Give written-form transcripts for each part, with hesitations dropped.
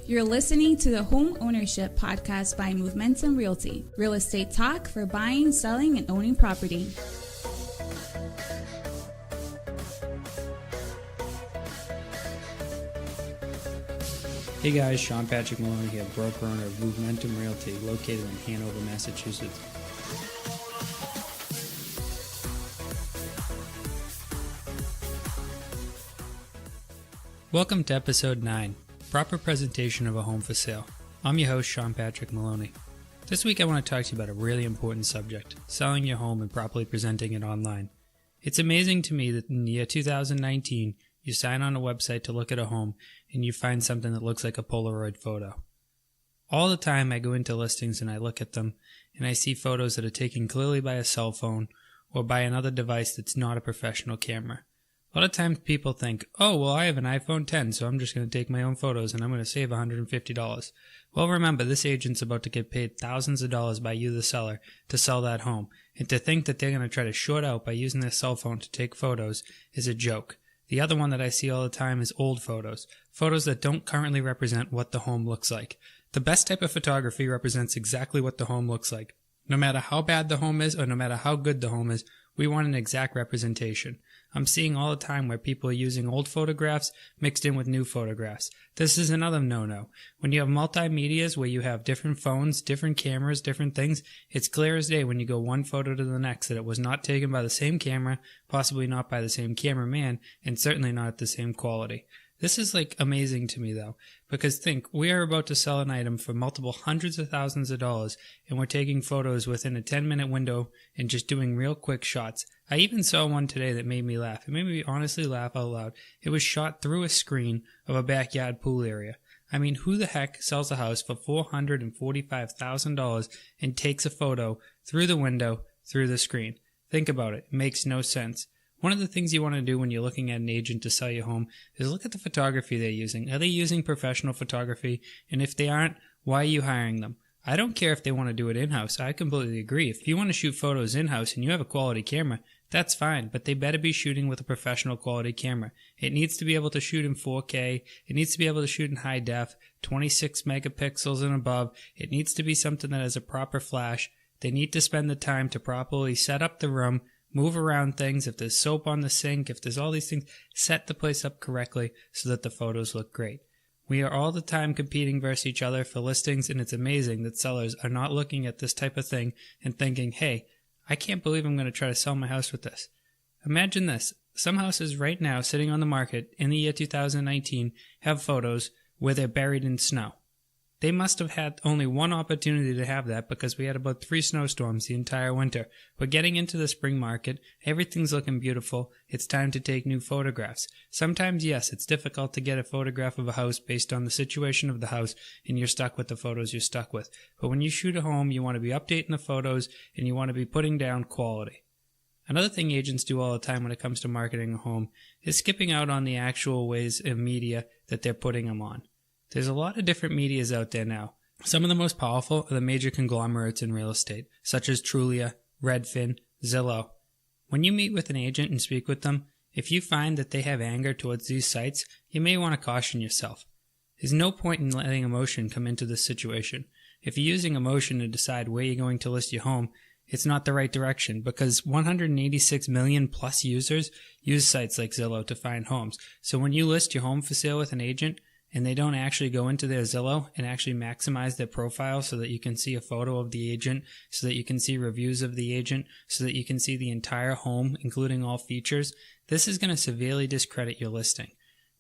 You're listening to the Homeownership podcast by Momentum Realty, real estate talk for buying, selling, and owning property. Hey guys, Sean Patrick Maloney here, broker owner of Momentum Realty, located in Hanover, Massachusetts. Welcome to episode 9, proper presentation of a home for sale. I'm your host, Sean Patrick Maloney. This week I want to talk to you about a really important subject, selling your home and properly presenting it online. It's amazing to me that in the year 2019, you sign on a website to look at a home and you find something that looks like a Polaroid photo. All the time I go into listings and I look at them and I see photos that are taken clearly by a cell phone or by another device that's not a professional camera. A lot of times people think, oh, well, I have an iPhone 10, so I'm just going to take my own photos and I'm going to save $150. Well, remember, this agent's about to get paid thousands of dollars by you, the seller, to sell that home. And to think that they're going to try to short out by using their cell phone to take photos is a joke. The other one that I see all the time is old photos. Photos that don't currently represent what the home looks like. The best type of photography represents exactly what the home looks like. No matter how bad the home is or no matter how good the home is, we want an exact representation. I'm seeing all the time where people are using old photographs mixed in with new photographs. This is another no-no. When you have multimedias where you have different phones, different cameras, different things, it's clear as day when you go one photo to the next that it was not taken by the same camera, possibly not by the same cameraman, and certainly not at the same quality. This is amazing to me though, because think, we are about to sell an item for multiple hundreds of thousands of dollars and we're taking photos within a 10-minute window and just doing real quick shots. I even saw one today that made me laugh. It made me honestly laugh out loud. It was shot through a screen of a backyard pool area. I mean, who the heck sells a house for $445,000 and takes a photo through the window, through the screen? Think about it. It makes no sense. One of the things you want to do when you're looking at an agent to sell your home is look at the photography they're using. Are they using professional photography? And if they aren't, why are you hiring them? I don't care if they want to do it in-house. I completely agree. If you want to shoot photos in-house and you have a quality camera, that's fine, but they better be shooting with a professional quality camera. It needs to be able to shoot in 4K. It needs to be able to shoot in high def, 26 megapixels and above. It needs to be something that has a proper flash. They need to spend the time to properly set up the room, move around things. If there's soap on the sink, if there's all these things, set the place up correctly so that the photos look great. We are all the time competing versus each other for listings, and it's amazing that sellers are not looking at this type of thing and thinking, hey, I can't believe I'm going to try to sell my house with this. Imagine this. Some houses right now sitting on the market in the year 2019 have photos where they're buried in snow. They must have had only one opportunity to have that because we had about 3 snowstorms the entire winter. We're getting into the spring market. Everything's looking beautiful. It's time to take new photographs. Sometimes, yes, it's difficult to get a photograph of a house based on the situation of the house, and you're stuck with the photos you're stuck with. But when you shoot a home, you want to be updating the photos, and you want to be putting down quality. Another thing agents do all the time when it comes to marketing a home is skipping out on the actual ways of media that they're putting them on. There's a lot of different medias out there now. Some of the most powerful are the major conglomerates in real estate, such as Trulia, Redfin, Zillow. When you meet with an agent and speak with them, if you find that they have anger towards these sites, you may want to caution yourself. There's no point in letting emotion come into this situation. If you're using emotion to decide where you're going to list your home, it's not the right direction because 186 million plus users use sites like Zillow to find homes. So when you list your home for sale with an agent, and they don't actually go into their Zillow and actually maximize their profile so that you can see a photo of the agent, so that you can see reviews of the agent, so that you can see the entire home, including all features, this is going to severely discredit your listing.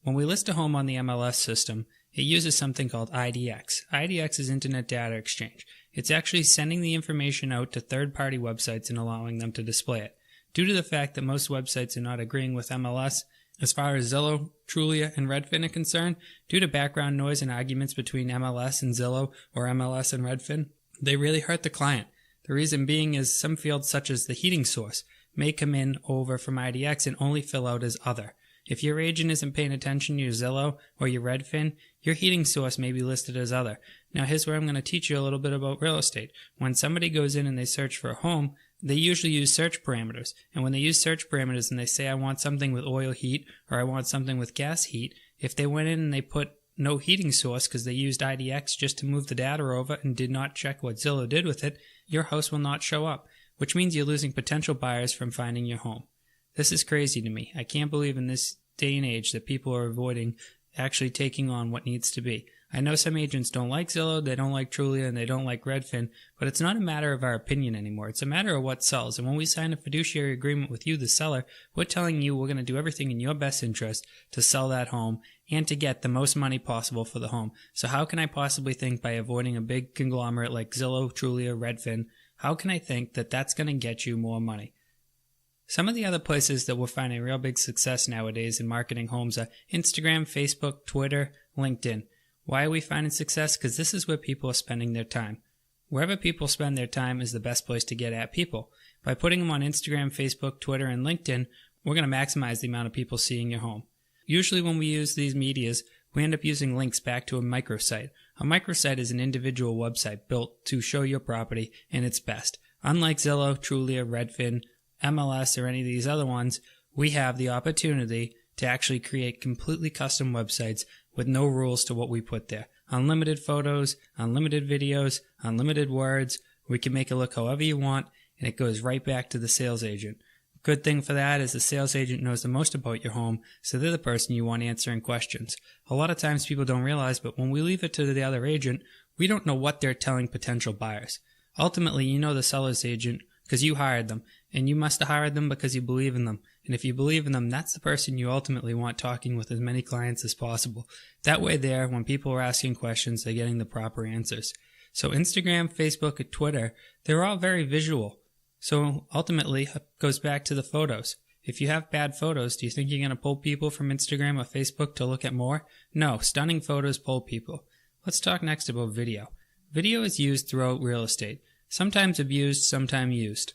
When we list a home on the MLS system, it uses something called IDX. IDX is Internet Data Exchange. It's actually sending the information out to third-party websites and allowing them to display it. Due to the fact that most websites are not agreeing with MLS, as far as Zillow, Trulia, and Redfin are concerned, due to background noise and arguments between MLS and Zillow or MLS and Redfin, they really hurt the client. The reason being is some fields such as the heating source may come in over from IDX and only fill out as other. If your agent isn't paying attention to your Zillow or your Redfin, your heating source may be listed as other. Now here's where I'm going to teach you a little bit about real estate. When somebody goes in and they search for a home, they usually use search parameters. And when they use search parameters and they say, I want something with oil heat or I want something with gas heat, if they went in and they put no heating source because they used IDX just to move the data over and did not check what Zillow did with it, your house will not show up, which means you're losing potential buyers from finding your home. This is crazy to me. I can't believe in this day and age that people are avoiding actually taking on what needs to be. I know some agents don't like Zillow, they don't like Trulia, and they don't like Redfin, but it's not a matter of our opinion anymore. It's a matter of what sells. And when we sign a fiduciary agreement with you, the seller, we're telling you we're going to do everything in your best interest to sell that home and to get the most money possible for the home. So how can I possibly think by avoiding a big conglomerate like Zillow, Trulia, Redfin, how can I think that that's going to get you more money? Some of the other places that we're finding real big success nowadays in marketing homes are Instagram, Facebook, Twitter, LinkedIn. Why are we finding success? Because this is where people are spending their time. Wherever people spend their time is the best place to get at people. By putting them on Instagram, Facebook, Twitter, and LinkedIn, we're going to maximize the amount of people seeing your home. Usually when we use these medias, we end up using links back to a microsite. A microsite is an individual website built to show your property in its best. Unlike Zillow, Trulia, Redfin, MLS, or any of these other ones, we have the opportunity to actually create completely custom websites with no rules to what we put there. Unlimited photos, unlimited videos, unlimited words. We can make it look however you want, and it goes right back to the sales agent. Good thing for that is the sales agent knows the most about your home, so they're the person you want answering questions. A lot of times people don't realize, but when we leave it to the other agent, we don't know what they're telling potential buyers. Ultimately, you know the seller's agent because you hired them, and you must have hired them because you believe in them. And if you believe in them, that's the person you ultimately want talking with as many clients as possible. That way there, when people are asking questions, they're getting the proper answers. So Instagram, Facebook, and Twitter, they're all very visual. So ultimately, it goes back to the photos. If you have bad photos, do you think you're going to pull people from Instagram or Facebook to look at more? No, stunning photos pull people. Let's talk next about video. Video is used throughout real estate. Sometimes abused, sometimes used.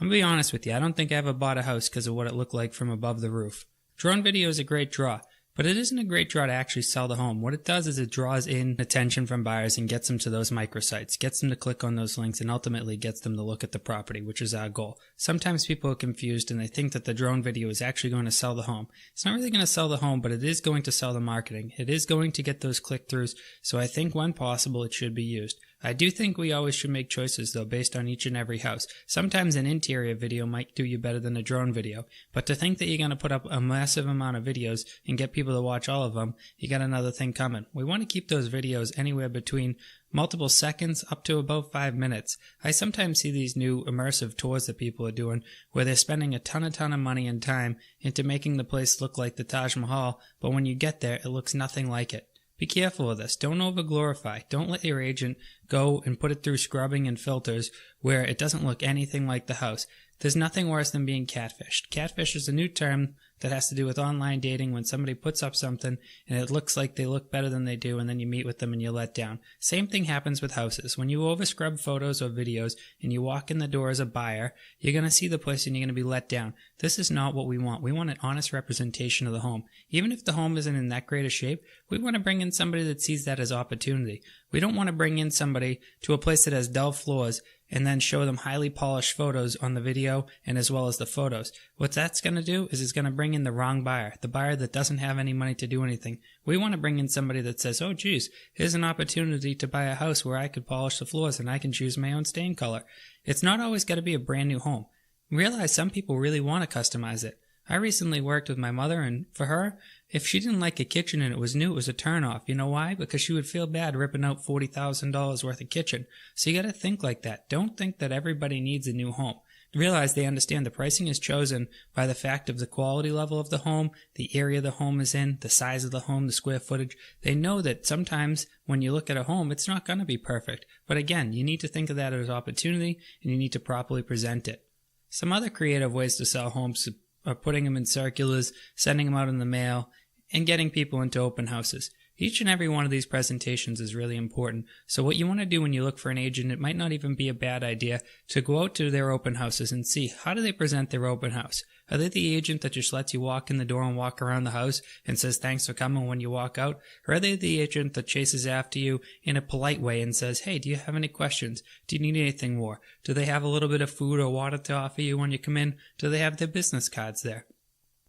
I'm going to be honest with you, I don't think I ever bought a house because of what it looked like from above the roof. Drone video is a great draw, but it isn't a great draw to actually sell the home. What it does is it draws in attention from buyers and gets them to those microsites, gets them to click on those links, and ultimately gets them to look at the property, which is our goal. Sometimes people are confused and they think that the drone video is actually going to sell the home. It's not really going to sell the home, but it is going to sell the marketing. It is going to get those click-throughs, so I think when possible it should be used. I do think we always should make choices, though, based on each and every house. Sometimes an interior video might do you better than a drone video, but to think that you're going to put up a massive amount of videos and get people to watch all of them, you got another thing coming. We want to keep those videos anywhere between multiple seconds up to about 5 minutes. I sometimes see these new immersive tours that people are doing where they're spending a ton of money and time into making the place look like the Taj Mahal, but when you get there, it looks nothing like it. Be careful of this. Don't over-glorify. Don't let your agent go and put it through scrubbing and filters where it doesn't look anything like the house. There's nothing worse than being catfished. Catfish is a new term that has to do with online dating when somebody puts up something and it looks like they look better than they do and then you meet with them and you're let down. Same thing happens with houses. When you over-scrub photos or videos and you walk in the door as a buyer, you're going to see the place and you're going to be let down. This is not what we want. We want an honest representation of the home. Even if the home isn't in that great a shape, we want to bring in somebody that sees that as opportunity. We don't want to bring in somebody to a place that has dull floors and then show them highly polished photos on the video and as well as the photos. What that's going to do is it's going to bring in the wrong buyer, the buyer that doesn't have any money to do anything. We want to bring in somebody that says, oh geez, here's an opportunity to buy a house where I could polish the floors and I can choose my own stain color. It's not always got to be a brand new home. Realize some people really want to customize it. I recently worked with my mother, and for her, if she didn't like a kitchen and it was new, it was a turnoff. You know why? Because she would feel bad ripping out $40,000 worth of kitchen. So you got to think like that. Don't think that everybody needs a new home. Realize they understand the pricing is chosen by the fact of the quality level of the home, the area the home is in, the size of the home, the square footage. They know that sometimes when you look at a home, it's not going to be perfect. But again, you need to think of that as opportunity, and you need to properly present it. Some other creative ways to sell homes are putting them in circulars, sending them out in the mail, and getting people into open houses. Each and every one of these presentations is really important. So what you want to do when you look for an agent, it might not even be a bad idea to go out to their open houses and see how do they present their open house. Are they the agent that just lets you walk in the door and walk around the house and says thanks for coming when you walk out? Or are they the agent that chases after you in a polite way and says, hey, do you have any questions? Do you need anything more? Do they have a little bit of food or water to offer you when you come in? Do they have their business cards there?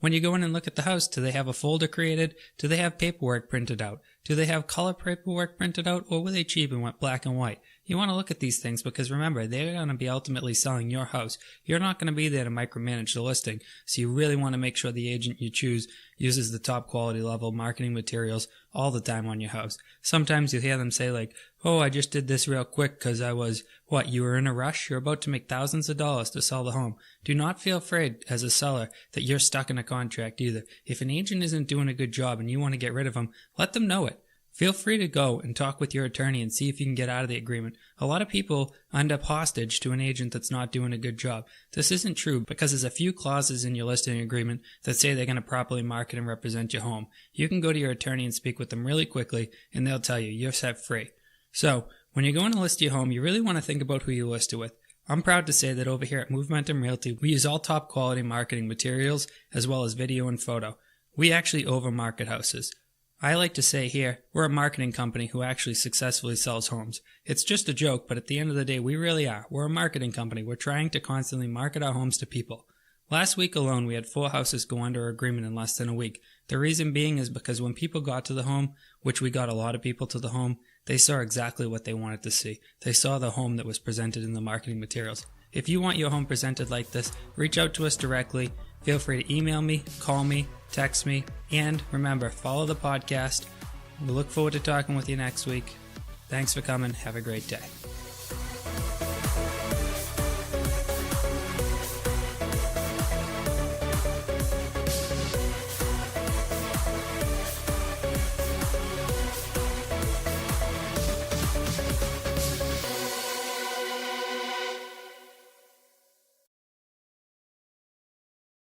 When you go in and look at the house, do they have a folder created? Do they have paperwork printed out? Do they have color paperwork printed out, or were they cheap and went black and white? You want to look at these things because remember, they're going to be ultimately selling your house. You're not going to be there to micromanage the listing, so you really want to make sure the agent you choose uses the top quality level marketing materials all the time on your house. Sometimes you hear them say like, oh, I just did this real quick because I was, you were in a rush? You're about to make thousands of dollars to sell the home. Do not feel afraid as a seller that you're stuck in a contract either. If an agent isn't doing a good job and you want to get rid of them, let them know it. Feel free to go and talk with your attorney and see if you can get out of the agreement. A lot of people end up hostage to an agent that's not doing a good job. This isn't true because there's a few clauses in your listing agreement that say they're going to properly market and represent your home. You can go to your attorney and speak with them really quickly and they'll tell you you're set free. So, when you're going to list your home, you really want to think about who you list it with. I'm proud to say that over here at Movementum Realty, we use all top quality marketing materials as well as video and photo. We actually over-market houses. I like to say here, we're a marketing company who actually successfully sells homes. It's just a joke, but at the end of the day, we really are. We're a marketing company. We're trying to constantly market our homes to people. Last week alone, we had 4 houses go under agreement in less than a week. The reason being is because when people got to the home, which we got a lot of people to the home, they saw exactly what they wanted to see. They saw the home that was presented in the marketing materials. If you want your home presented like this, reach out to us directly. Feel free to email me, call me, text me, and remember, follow the podcast. We look forward to talking with you next week. Thanks for coming. Have a great day.